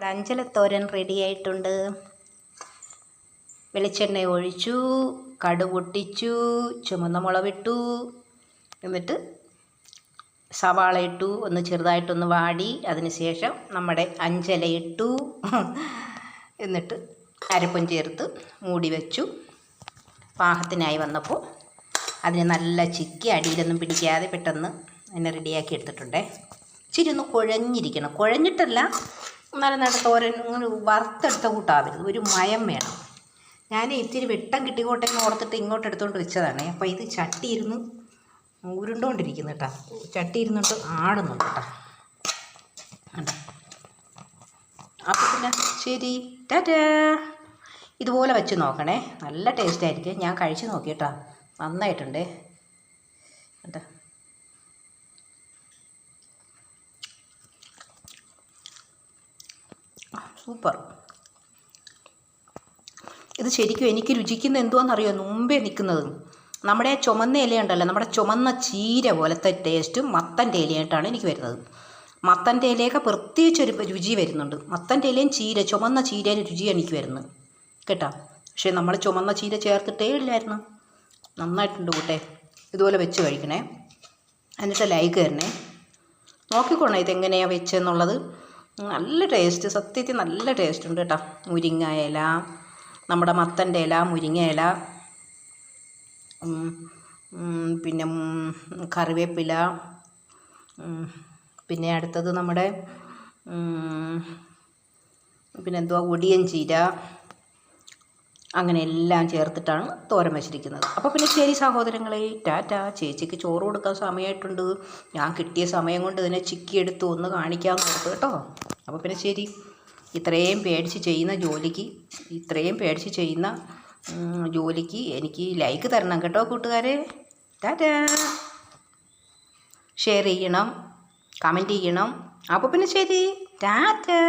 നമ്മുടെ അഞ്ചലത്തോരൻ റെഡി ആയിട്ടുണ്ട്. വെളിച്ചെണ്ണ ഒഴിച്ചു, കടുക് പൊട്ടിച്ചു, ചുമന്ന മുളകിട്ടു, എന്നിട്ട് സവാള ഇട്ടു, ഒന്ന് ചെറുതായിട്ടൊന്ന് വാടി, അതിനുശേഷം നമ്മുടെ അഞ്ചല ഇട്ടു, എന്നിട്ട് അരപ്പും ചേർത്ത് മൂടി വെച്ചു. പാകത്തിനായി വന്നപ്പോൾ അതിന് നല്ല ചിക്കി അടിയിലൊന്നും പിടിക്കാതെ പെട്ടെന്ന് അതിനെ റെഡിയാക്കി എടുത്തിട്ടുണ്ടേ. ഇച്ചിരി ഒന്ന് കുഴഞ്ഞിരിക്കണം, കുഴഞ്ഞിട്ടല്ല, എന്നാലും നല്ല തോരൻ വറുത്തെടുത്ത കൂട്ടാവരുത്, ഒരു മയം വേണം. ഞാൻ ഇത്തിരി വെട്ടം കിട്ടിക്കോട്ടെ എന്ന് ഓർത്തിട്ട് ഇങ്ങോട്ട് എടുത്തുകൊണ്ട് വെച്ചതാണ്. അപ്പോൾ ഇത് ചട്ടി ഇരുന്ന് ഉരുണ്ടോണ്ടിരിക്കുന്നു കേട്ടോ, ചട്ടി ഇരുന്നിട്ട് ആടുന്നുണ്ട് കേട്ടോ. അപ്പോൾ പിന്നെ ശരി, ടാറ്റാ. ഇതുപോലെ വെച്ച് നോക്കണേ, നല്ല ടേസ്റ്റ് ആയിരിക്കും. ഞാൻ കഴിച്ച് നോക്കി കേട്ടോ, നന്നായിട്ടുണ്ടേ കേട്ടോ. സൂപ്പർ. ഇത് ശരിക്കും എനിക്ക് രുചിക്കുന്ന എന്തുവാണെന്നറിയോ, മുമ്പേ നിൽക്കുന്നത് നമ്മുടെ ചുമന്ന ഇലയുണ്ടല്ലോ, നമ്മുടെ ചുമന്ന ചീര പോലത്തെ ടേസ്റ്റും മത്തൻ്റെ ഇലയായിട്ടാണ് എനിക്ക് വരുന്നത്. മത്തൻ്റെ ഇലയൊക്കെ പ്രത്യേകിച്ചൊരു രുചി വരുന്നുണ്ട്. മത്തൻ്റെ ഇലയും ചീര, ചുമന്ന ചീരയുടെ രുചിയാണ് എനിക്ക് വരുന്നത് കേട്ടോ. പക്ഷേ നമ്മൾ ചുമന്ന ചീര ചേർത്തിട്ടേ ഇല്ലായിരുന്നു. നന്നായിട്ടുണ്ട് കൂട്ടെ, ഇതുപോലെ വെച്ച് കഴിക്കണേ. എന്നിട്ട് ലൈക്ക് തരണേ, നോക്കിക്കോണേ ഇതെങ്ങനെയാണ് വെച്ചെന്നുള്ളത്. നല്ല ടേസ്റ്റ്, സത്യത്തിൽ നല്ല ടേസ്റ്റ് ഉണ്ട് കേട്ടോ. മുരിങ്ങ ഇല, നമ്മുടെ മത്തൻ്റെ ഇല, മുരിങ്ങ ഇല, പിന്നെ കറിവേപ്പില, പിന്നെ അടുത്തത് നമ്മുടെ പിന്നെന്തുവാ ഒടിയൻ ചീര, അങ്ങനെ എല്ലാം ചേർത്തിട്ടാണ് തോരൻ വെച്ചിരിക്കുന്നത്. അപ്പോൾ പിന്നെ ശരി സഹോദരങ്ങളെ, ടാറ്റാ. ചേച്ചിക്ക് ചോറ് കൊടുക്കാൻ സമയമായിട്ടുണ്ട്. ഞാൻ കിട്ടിയ സമയം കൊണ്ട് ഇതിനെ ചിക്കിയെടുത്ത് ഒന്ന് കാണിക്കാമെന്ന് ഓർത്തു കേട്ടോ. അപ്പോൾ പിന്നെ ശരി. ഇത്രയും പേടിച്ച് ചെയ്യുന്ന ജോലിക്ക് എനിക്ക് ലൈക്ക് തരണം കേട്ടോ കൂട്ടുകാരെ. ടാറ്റാ. ഷെയർ ചെയ്യണം, കമൻറ്റ് ചെയ്യണം. അപ്പോൾ പിന്നെ ശരി, ടാറ്റാ.